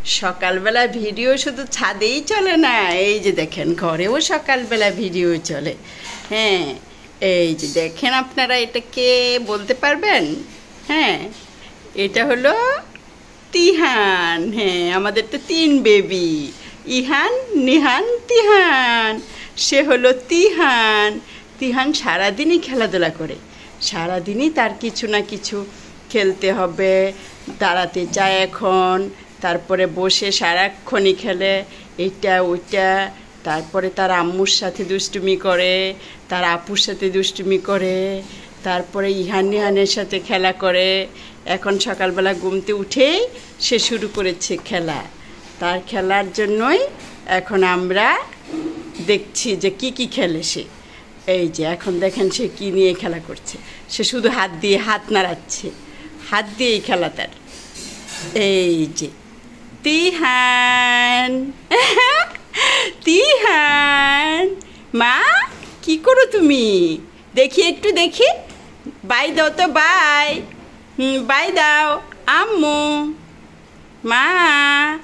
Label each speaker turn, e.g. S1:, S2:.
S1: সকালবেলা ভিডিও শুধু ছাদেই চলে না, এই যে দেখেন ঘরেও সকালবেলা ভিডিও চলে। হ্যাঁ, এই যে দেখেন আপনারা, এটা কে বলতে পারবেন? হ্যাঁ, এটা হলো তিহান। হ্যাঁ, আমাদের তো 3 বেবি, ইহান, নিহান, তিহান। সে হলো তিহান। তিহান সারাদিনই খেলাধুলা করে, সারাদিনই তার কিছু না কিছু খেলতে হবে। দাঁড়াতে চায় এখন, তারপরে বসে সারাক্ষণই খেলে এইটা ওইটা। তারপরে তার আম্মুর সাথে দুষ্টুমি করে, তার আপুর সাথে দুষ্টুমি করে, তারপরে ইহান নিহানের সাথে খেলা করে। এখন সকালবেলা ঘুমতে উঠেই সে শুরু করেছে খেলা। তার খেলার জন্যই এখন আমরা দেখছি যে কি কি খেলে সে। এই যে এখন দেখেন সে কি নিয়ে খেলা করছে। সে শুধু হাত দিয়ে হাত নাড়াচ্ছে, হাত দিয়েই খেলা তার। এই যে তিহান, তিহান মা, কি করো তুমি? দেখি একটু দেখি, বাই দাও তো, বাই। বাই দাও আম্মু, মা।